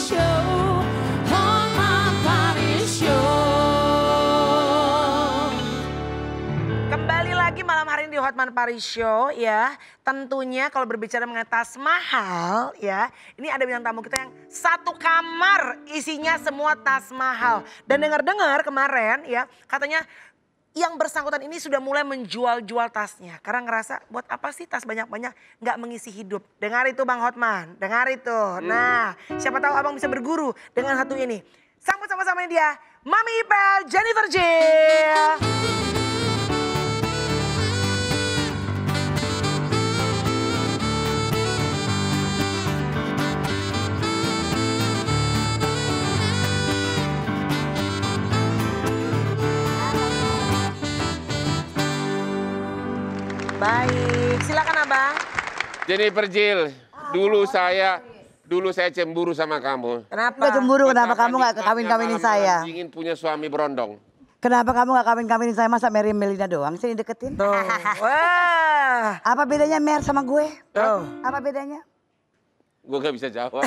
Show. Hotman Paris Show. Kembali lagi malam hari ini di Hotman Paris Show ya. Tentunya kalau berbicara mengenai Taj Mahal ya. Ini ada bintang tamu kita yang satu kamar isinya semua Taj Mahal. Dan dengar-dengar kemarin ya katanya yang bersangkutan ini sudah mulai menjual-jual tasnya. Karena ngerasa buat apa sih tas banyak-banyak nggak mengisi hidup. Dengar itu Bang Hotman, dengar itu. Nah siapa tahu abang bisa berguru dengan satu ini. Sambut sama-sama dia Mami Ipel, Jennifer Jill. Baik, silakan abang. Jennifer Jill, dulu saya cemburu sama kamu. Kenapa? Gak cemburu, kenapa kamu gak kawin-kawinin saya? Ingin punya suami berondong. Kenapa kamu gak kawin-kawinin saya? Masa Mary Melina doang sih deketin? Tuh. Wah. Apa bedanya Mer sama gue? Tuh. Apa bedanya? Gue gak bisa jawab.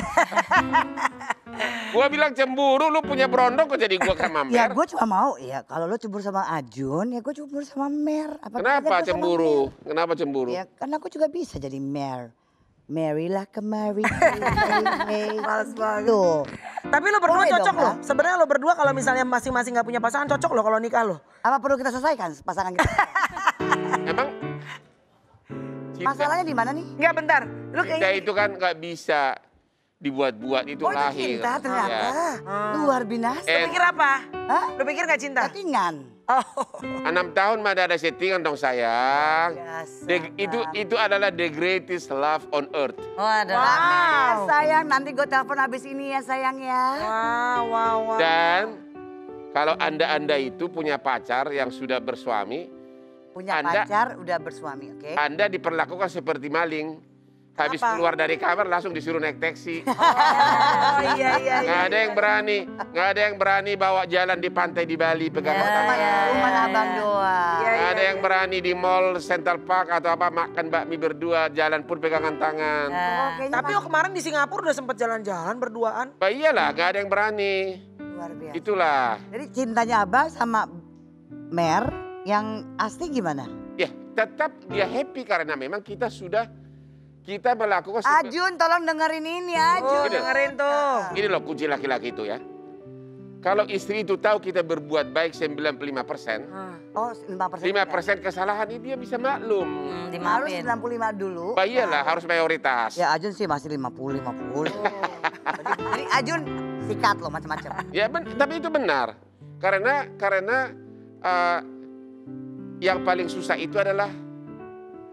Gue bilang cemburu, lu punya berondong kok jadi gue sama Mer? Ya gue cuma mau, ya kalau lo cemburu sama Ajun, ya gue cemburu sama Mer. Apa Kenapa bedanya gue sama cemburu? Mer? Kenapa cemburu? Ya karena aku juga bisa jadi Mer. Marilah kemari. Males banget. Tuh. Tapi lo berdua Boleh cocok dong, loh. Kak. Sebenarnya lo berdua kalau misalnya masing-masing gak punya pasangan cocok loh kalau nikah lo. Apa perlu kita selesaikan pasangan kita? Emang cinta, Masalahnya di mana nih? Enggak bentar. Lo cinta kayaknya itu kan gak bisa dibuat-buat, itu Oh itu lahir. cinta ternyata. Ya. Luar binasa. lo pikir apa? Hah? Lo pikir gak cinta? Settingan. Oh. 6 tahun mah ada settingan dong sayang. Biasa, Itu adalah the greatest love on earth. Waduh. Wow. Sayang, nanti gue telepon habis ini ya sayang ya. Wow. Dan kalau anda itu punya pacar yang sudah bersuami, Punya Anda- pacar, udah bersuami, oke? Anda diperlakukan seperti maling. Habis Kenapa? keluar dari kamar langsung disuruh naik taksi. Oh iya. Nggak ada yang berani bawa jalan di pantai di Bali pegang tangan. Cuma abang doang. Iya. Nggak ada yang berani di mall Central Park atau apa makan bakmi berdua, jalan pun pegangan tangan. Oh, kayaknya Tapi lo kemarin di Singapura udah sempet jalan-jalan berduaan. Bah iyalah, nggak ada yang berani. luar biasa. Itulah. Jadi cintanya abang sama Mer yang asli gimana? Ya, tetap dia happy karena memang kita melakukan Ajun, tolong dengerin ini Ajun. Oh dengerin tuh. Gini loh kunci laki-laki itu ya. Kalau istri itu tahu kita berbuat baik 95%, Oh 5%. 5% kesalahan ini dia bisa maklum. Harus 95 dulu. Bah iyalah harus mayoritas. Ya Ajun sih masih 50-50. Jadi Ajun sikat loh macam-macam. Ya tapi itu benar. Karena yang paling susah itu adalah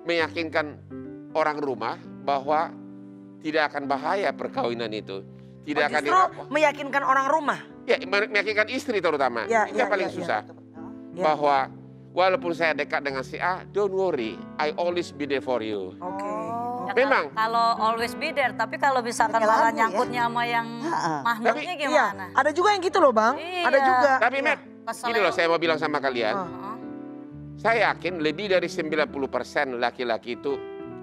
meyakinkan orang rumah bahwa tidak akan bahaya perkawinan itu. Tidak akan Justru meyakinkan orang rumah. Ya, meyakinkan istri terutama. Ya, Itu yang paling susah. Bahwa walaupun saya dekat dengan si A, don't worry, I always be there for you. Oke. Ya, Memang. Kalau always be there, tapi kalau misalkan Pakai malah lagu ya. nyangkutnya sama yang mahmudnya Tapi- gimana? Iya, ada juga yang gitu loh bang. Iya. Ada juga. Tapi Iya. Matt, Kesel ini loh ya. saya mau bilang sama kalian. Oh. Saya yakin lebih dari 90% laki-laki itu,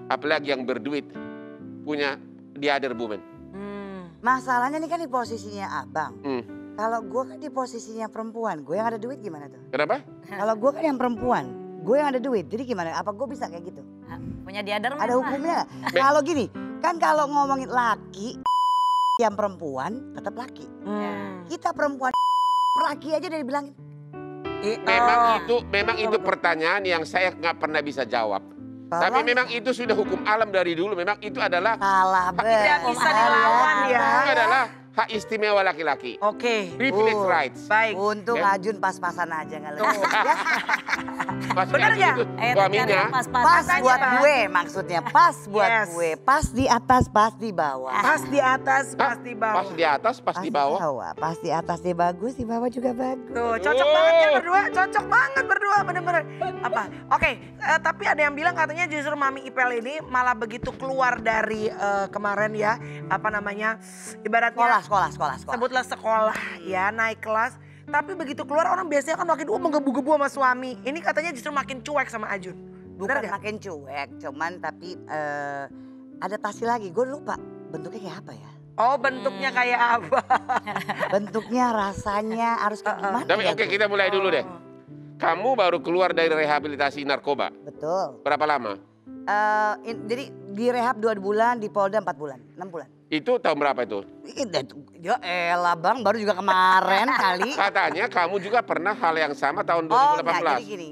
apalagi yang berduit, punya the other woman. Masalahnya nih kan di posisinya abang. Hmm. Kalau gue kan di posisinya perempuan, gue yang ada duit gimana tuh? Kenapa? Kalau gue kan yang perempuan, gue yang ada duit. Jadi gimana? Apa gue bisa kayak gitu? Punya diadar Ada hukumnya nggak? Kalau gini, kan kalau ngomongin laki, yang perempuan tetap laki. Kita perempuan laki aja udah dibilangin. Memang itu pertanyaan yang saya nggak pernah bisa jawab. Tapi memang itu sudah hukum alam dari dulu. Memang itu adalah Salah Tidak bisa dilawan ya. itu adalah hak istimewa laki-laki. Oke. Privilege rights. Baik. Untung Ya. Ajun pas-pasan aja nggak lebih. Pasti Bener ada nggak? itu Cari suaminya. yang pas-pas. Pas Makanya, buat Pak. gue maksudnya, pas buat Yes. gue. Pas di atas, pas di bawah. Pas di atas, pas di bawah. Pas di atas, pas di bawah. Pas di atas dia bagus, di bawah juga bagus. Tuh, cocok banget kan berdua, cocok banget berdua, bener-bener. Apa? Oke, tapi ada yang bilang katanya justru Mami Ipel ini malah begitu keluar dari kemarin ya, apa namanya, ibaratnya Sekolah. sebutlah sekolah ya, naik kelas. Tapi begitu keluar orang biasanya kan makin menggebu-gebu sama suami. Ini katanya justru makin cuek sama Ajun. Bukan Bener gak? makin cuek, cuman tapi adaptasi lagi. Gue lupa bentuknya kayak apa ya. Oh bentuknya kayak apa? Bentuknya, rasanya harus kayak gimana Tapi ya? oke, kita mulai dulu deh. Kamu baru keluar dari rehabilitasi narkoba. Betul. Berapa lama? Jadi di rehab 2 bulan, di Polda 4 bulan, 6 bulan. Itu tahun berapa itu? Ya elah bang, baru juga kemarin kali. Katanya kamu juga pernah hal yang sama tahun 2018. Oh enggak, jadi gini,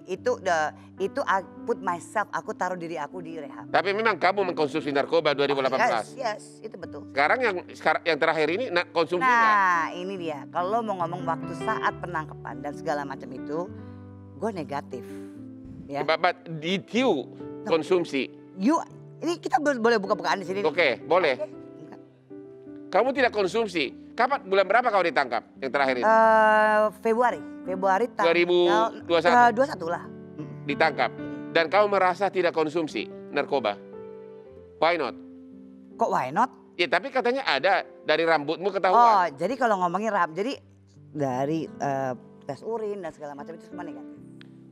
itu I put myself, aku taruh diri aku di rehab. Tapi memang kamu mengkonsumsi narkoba 2018. Yes, itu betul. Sekarang yang terakhir ini konsumsi nggak? Nah ini dia, kalau lo mau ngomong waktu saat penangkapan dan segala macam itu, gue negatif. Ya. But did you konsumsi? Ini kita boleh buka-bukaan di sini. Oke, boleh. Oke. Kamu tidak konsumsi. Kapan, bulan berapa kau ditangkap yang terakhir ini? Februari 2021? 21 lah. Ditangkap. Dan kau merasa tidak konsumsi narkoba. Why not? Kok why not? Ya tapi katanya ada dari rambutmu Oh, ketahuan. jadi kalau ngomongin jadi dari tes urin dan segala macam itu semua negatif.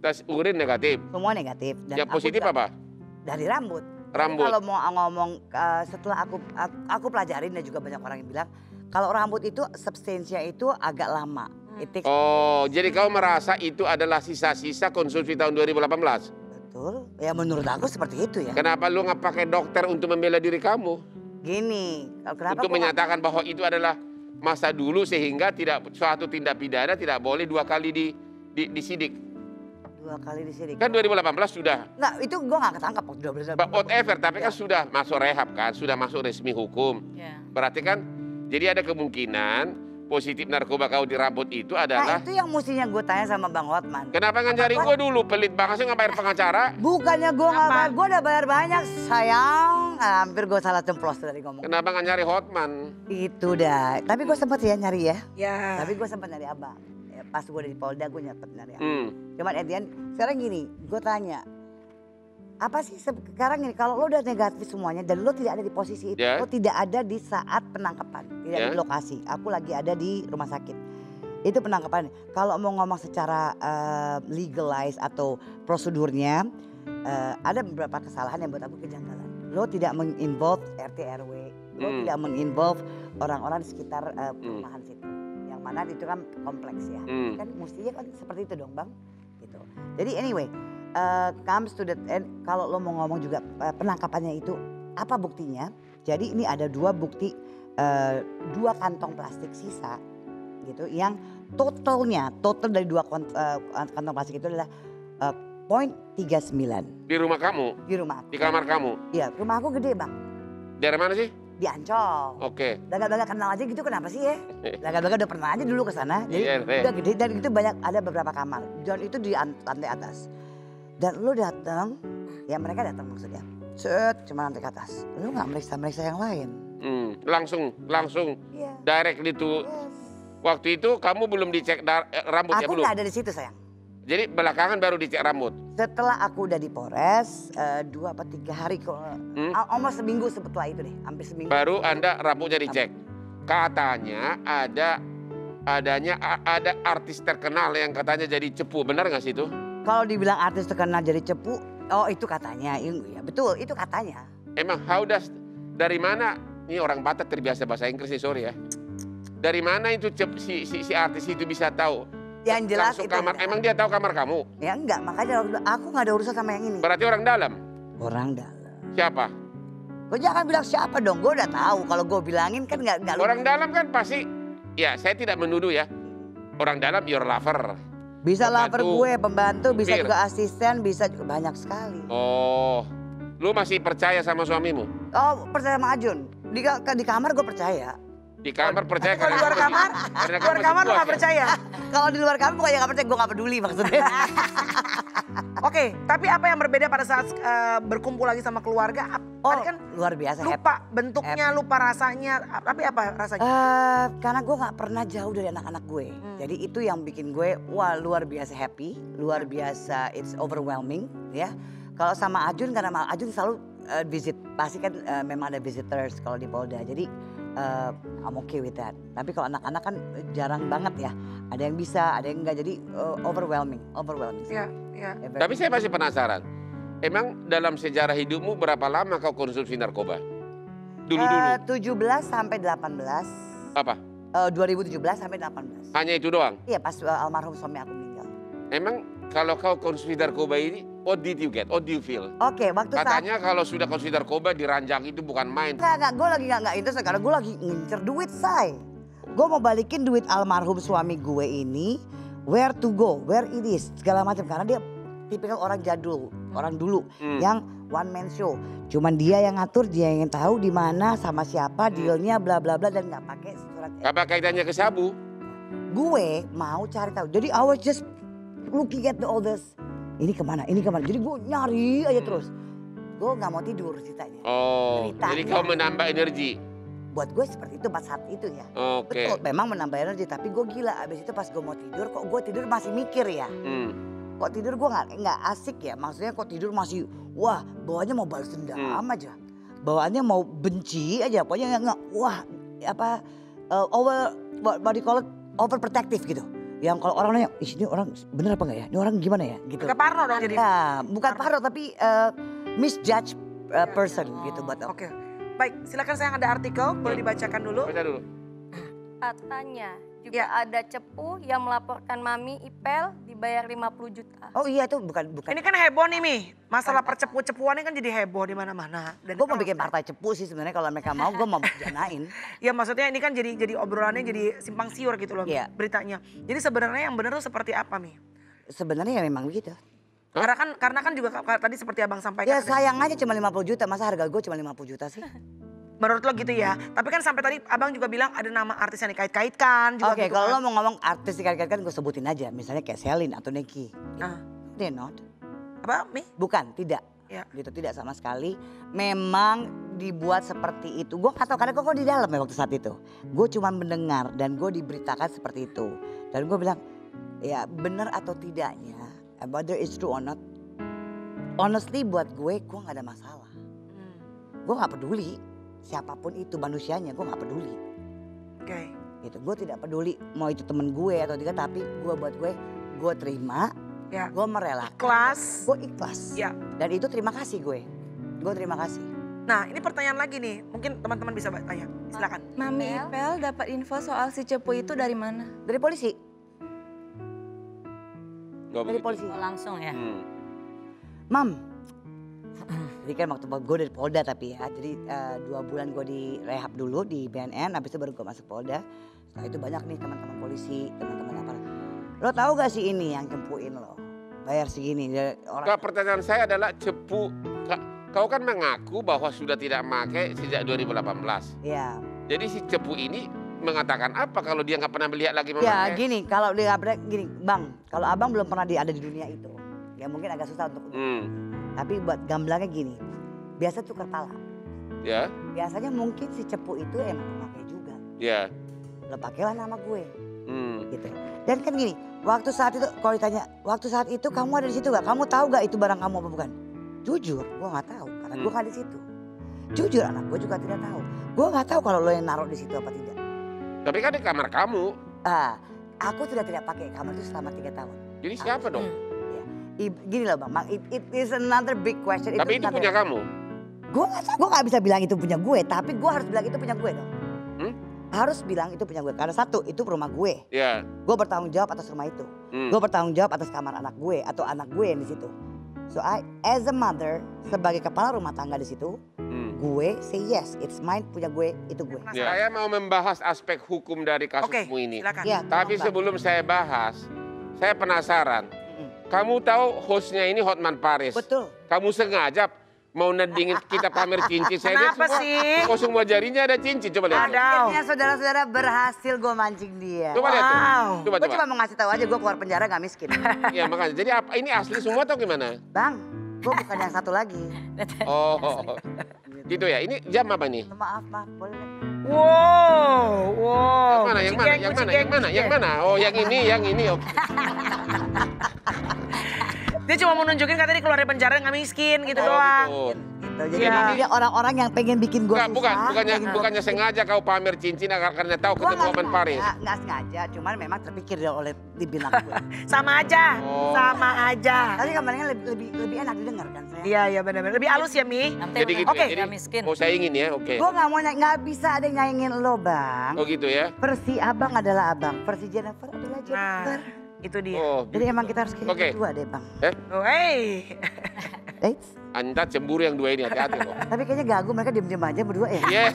Tes urin negatif. Semua negatif. Dan Yang aku positif juga- apa? Dari rambut. Rambut. Jadi kalau mau ngomong setelah aku pelajarin dan juga banyak orang yang bilang kalau rambut itu substansinya itu agak lama. It takes- Oh, jadi kau merasa itu adalah sisa-sisa konsumsi tahun 2018? Betul. Ya menurut aku seperti itu ya. Kenapa lu nggak pakai dokter untuk membela diri kamu? Gini, kenapa Untuk gua nggak- menyatakan bahwa itu adalah masa dulu sehingga suatu tindak pidana tidak boleh 2 kali disidik. 2 kali disidik? Kan 2018 sudah. Enggak, itu gue gak ketangkap waktu 12 But whatever, tapi kan sudah masuk rehab kan, sudah masuk resmi hukum. Ya. Berarti kan, jadi ada kemungkinan positif narkoba kau di rambut itu Nah adalah. itu yang mestinya gue tanya sama Bang Hotman. Kenapa nggak cari gue dulu? Pelit banget sih nggak bayar pengacara. Bukannya gue gak Apa? bayar, gue udah bayar banyak sayang. Hampir gue salah cemplos tadi ngomong. Kenapa nggak nyari Hotman? Itu dah, tapi gue sempet ya nyari ya. Ya. Tapi gue sempet nyari abang. Ya, pas gue udah di Polda gue nyempet nyari abang. Cuman Edian, sekarang gini, gue tanya. Apa sih sekarang ini, kalau lo udah negatif semuanya dan lo tidak ada di posisi itu. Ya. Lo tidak ada di saat penangkapan, tidak Ya. di lokasi. Aku lagi ada di rumah sakit. Itu penangkapan. Kalau mau ngomong secara legalize atau prosedurnya, ada beberapa kesalahan yang buat aku kejanggalan. Lo tidak menginvolve RT RW, lo tidak menginvolve orang-orang di sekitar perumahan situ. Yang mana itu kan kompleks ya. Kan mestinya kan seperti itu dong bang. Gitu. Jadi anyway, comes to the end, kalau lo mau ngomong juga penangkapannya itu apa buktinya? Jadi ini ada 2 bukti, 2 kantong plastik sisa gitu yang total dari 2 kantong plastik itu adalah 0.39 Di rumah kamu? di rumah aku. Di kamar kamu? Iya, rumah aku gede bang, Dari mana sih? di Ancol. Oke. Daga-daga kenal aja gitu kenapa sih ya? Daga-daga udah pernah aja dulu ke sana. Jadi Iya, Ren. udah gede dan itu banyak, ada beberapa kamar. Dan itu di lantai atas. Dan lu datang, ya mereka datang maksudnya. Set, cuma lantai ke atas. Lu nggak meriksa yang lain. Langsung Iya. directly to. Yes. Waktu itu kamu belum dicek rambut ya Aku belum? nggak ada di situ sayang. Jadi belakangan baru dicek rambut. Setelah aku udah di Polres, 2 apa 3 hari, almost seminggu setelah itu deh, hampir seminggu. Baru Anda rambutnya dicek. Katanya ada artis terkenal yang katanya jadi cepu. Benar nggak sih itu? Kalau dibilang artis terkenal jadi cepu, oh itu katanya, ya betul itu katanya. Emang dari mana? Ini orang Batak terbiasa bahasa Inggris nih, sorry ya. Dari mana itu si artis itu bisa tahu? Yang jelas Langsung itu kamar. enggak. Emang dia tahu kamar kamu? Ya enggak, makanya aku nggak ada urusan sama yang ini. Berarti orang dalam. Orang dalam. Siapa? Gue jangan bilang siapa dong, gue udah tahu. Kalau gue bilangin kan nggak Orang dalam kan pasti. Ya, saya tidak menuduh ya. Orang dalam your lover. bisa lover pembantu, gue, pembantu, bisa supir. juga asisten, bisa juga banyak sekali. Oh, lu masih percaya sama suamimu? Oh percaya sama Ajun, di kamar gue percaya. Di kamar percaya Kalau di luar kamar, luar kamar lu gak percaya. Kalau di luar kamar bukannya nggak percaya, gue nggak peduli maksudnya. Oke, tapi apa yang berbeda pada saat berkumpul lagi sama keluarga? Oh Tadi kan luar biasa happy. lupa bentuknya, lupa rasanya. Tapi apa rasanya? Karena gue nggak pernah jauh dari anak-anak gue. Jadi itu yang bikin gue wah luar biasa happy, luar biasa it's overwhelming ya. Kalau sama Ajun, karena Ajun selalu visit, pasti kan memang ada visitors kalau di Polda. Jadi I'm okay with that. Tapi kalau anak-anak kan jarang banget ya. Ada yang bisa, ada yang enggak. Jadi overwhelming. Iya. Tapi saya masih penasaran. Emang dalam sejarah hidupmu berapa lama kau konsumsi narkoba? Dulu-dulu. 17 sampai 18. Apa? 2017 sampai 18. Hanya itu doang? Iya pas almarhum suami aku meninggal. Emang kalau kau konsumsi narkoba ini, what did you get? What do you feel? Oke, waktu saat Katanya kalau sudah konsumsi narkoba diranjang itu bukan main. Enggak, gue lagi nggak interest karena gue lagi ngincer duit, say. Gue mau balikin duit almarhum suami gue ini, where to go, where it is, segala macam. Karena dia tipikal orang jadul, orang dulu yang one man show. Cuman dia yang ngatur, dia yang tahu di mana sama siapa, dealnya, bla bla bla dan nggak pakai surat. Apa kaitannya ke sabu? Gue mau cari tahu. Jadi I was just looking at all this. Ini kemana, ini kemana. Jadi gue nyari aja terus. Gue nggak mau tidur ceritanya. Oh, Ceritanya. jadi kau menambah energi. Buat gue seperti itu pas saat itu ya. Oke. Betul, memang menambah energi. Tapi gue gila, abis itu pas gue mau tidur, kok gue tidur masih mikir ya. Kok tidur gue nggak asik ya. Maksudnya kok tidur masih, wah bawaannya mau balas dendam aja. Bawaannya mau benci aja. Pokoknya nggak, wah apa, overprotective gitu. Yang kalau orang nanya, ini orang bener apa enggak ya? Ini orang gimana ya? Gitu. Ke parno dong jadi. Ya, bukan parno tapi misjudge person gitu buat aku. Oke. Baik, silakan saya ada artikel, boleh dibacakan dulu. Baca dulu. Katanya juga ada cepu yang melaporkan Mami Ipel dibayar 50 juta. Oh iya itu bukan. Ini kan heboh nih Mi, masalah percepu-cepuannya kan jadi heboh di mana-mana. Dan Gue mau kalau- bikin partai cepu sih sebenarnya kalau mereka mau gue mau janain. Ya maksudnya ini kan jadi obrolannya jadi simpang siur gitu loh Iya. beritanya. Jadi sebenarnya yang benar tuh seperti apa Mi? Sebenarnya ya memang begitu. Karena kan juga tadi seperti abang sampaikan. Ya sayang aja cuma 50 juta, masa harga gue cuma 50 juta sih? Menurut lo gitu ya. Tapi kan sampai tadi abang juga bilang ada nama artis yang dikait-kaitkan juga Oke, gitu kalau kan. lo mau ngomong artis dikait-kaitkan gue sebutin aja. Misalnya kayak Celine atau Nicki. Ah. They're not. Apa Mi? Bukan, tidak. Ya. Gitu, tidak sama sekali. Memang dibuat seperti itu. Gue gak tau karena gue di dalam ya waktu saat itu. Gue cuma mendengar dan gue diberitakan seperti itu. Dan gue bilang, ya benar atau tidaknya, whether it's true or not. Honestly buat gue gak ada masalah. Gue gak peduli. Siapapun itu manusianya, gue gak peduli. Oke. Gitu, gue tidak peduli mau itu temen gue atau tidak, tapi gue buat gue terima, Ya. gue merelakan, Ikhlas. gue ikhlas, Ya. dan itu terima kasih gue terima kasih. Nah ini pertanyaan lagi nih, mungkin teman-teman bisa tanya. Silakan. Mami Ipel dapat info soal si cepu itu dari mana? Dari polisi, Nggak dari begitu. polisi. Oh, langsung ya. Mam, jadi kan waktu gue dari Polda tapi ya, jadi 2 bulan gue di rehab dulu di BNN, habis itu baru gue masuk Polda. Setelah itu banyak nih teman-teman polisi, teman-teman apa. Lo tahu gak sih ini yang cempuin lo? Bayar segini, orang. Pertanyaan saya adalah cepu. Kau kan mengaku bahwa sudah tidak pakai sejak 2018. Ya. Jadi si cepu ini mengatakan apa kalau dia nggak pernah melihat lagi memakai? Ya gini, kalau dia nggak pernah gini, Bang, kalau abang belum pernah ada di dunia itu, ya mungkin agak susah untuk. Tapi buat gamblangnya gini, biasa tukar pala. Ya, Biasanya mungkin si cepu itu emang memakai juga. ya. Lo pakailah nama gue, Hmm. gitu. Dan kan gini, waktu saat itu kalau ditanya, waktu saat itu kamu ada di situ gak? Kamu tahu gak itu barang kamu apa bukan? Jujur, gue nggak tahu karena gue nggak di situ. Jujur, anak gue juga tidak tahu. Gue nggak tahu kalau lo yang naruh di situ apa tidak. Tapi kan di kamar kamu. Aku sudah tidak pakai kamar itu selama 3 tahun. Jadi siapa dong? Gini loh bang, it is another big question. Tapi itu punya kamu. Gue gak bisa bilang itu punya gue, tapi gue harus bilang itu punya gue dong. Harus bilang itu punya gue, karena satu, itu rumah gue. Ya. Gue bertanggung jawab atas rumah itu. Gue bertanggung jawab atas kamar anak gue atau anak gue yang di situ. So I, as a mother, sebagai kepala rumah tangga di situ, gue say yes, it's mine, punya gue, itu gue. Ya. Saya mau membahas aspek hukum dari kasusmu ini. Silakan. Ya, Tapi tolong, Bang. sebelum saya bahas, saya penasaran. Kamu tahu hostnya ini Hotman Paris. Betul. Kamu sengaja mau nendingin kita pamer cincin. Saya lihat Kenapa sih? kok semua jarinya ada cincin. Coba lihat. Ada. Akhirnya saudara-saudara berhasil gue mancing dia. Coba lihat. tuh. Wow. Coba, Gue coba. cuma mau ngasih tahu aja gue keluar penjara gak miskin. Ya makanya. Jadi apa ini asli semua atau gimana? Bang, gue bukan yang satu lagi. Oh. Gitu ya. Ini jam apa nih? Maaf, boleh. Wow. Yang mana? Yang mana? Yang mana? Yang mana? Oh, yang ini. Oke. Dia cuma mau nunjukin katanya dia keluar dari penjara nggak miskin gitu Oh, doang. gitu. Gitu. gitu. Jadi Iya. dia orang-orang yang pengen bikin gue Enggak, susah. bukannya sengaja kau pamer cincin karena tahu Gue ketemu Hotman Paris. nggak sengaja, cuman memang terpikir oleh dibilang gue. Sama aja, Oh. sama aja. Tapi kemarin lebih enak didengar kan saya. Iya, iya benar-benar. Lebih halus ya, Mi. Nanti Jadi gitu Oke. ya. Jadi miskin. mau saya ingin ya, oke. Gue nggak mau nggak bisa ada yang nyaingin lo bang. Oh gitu ya. Versi abang adalah abang, versi Jennifer adalah Jennifer. Nah, itu dia. Oh, Jadi emang kita harus kayak Oke. berdua deh bang. Oh, hey. Eits, Anda cemburu yang dua ini, hati-hati loh. tapi kayaknya gagu mereka diem-diem aja berdua ya. Iya.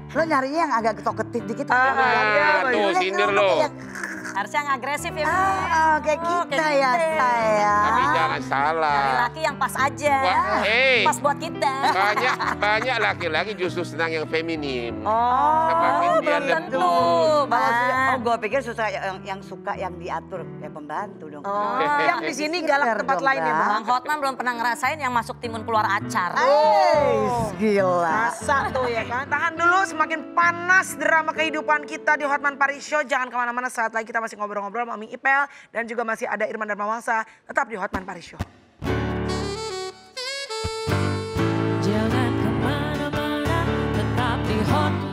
Lo nyarinya yang agak ketok-ketik dikit. Nah, tuh sindir lo. Harusnya yang agresif ya. Kayak Oh, kita kayak ya kita. sayang. Tapi jangan salah. Cari laki yang pas aja. Wah, Pas buat kita. Banyak laki-laki justru senang yang feminim. Oh, Semakin dia belum tentu, lembut. Bang. gue pikir susah yang suka yang diatur kayak pembantu dong. oh. Yang di sini galak tempat lain ya, Bang. Bang Hotman belum pernah ngerasain yang masuk timun keluar acar. Gila. Masa tuh ya kan. Tahan dulu, semakin panas drama kehidupan kita di Hotman Paris Show. Jangan kemana-mana, saat lagi kita masih ngobrol-ngobrol sama Mami Ipel. Dan juga masih ada Irman Darmawangsa. Tetap di Hotman Paris Show. Jangan kemana-mana, tetap di Hotman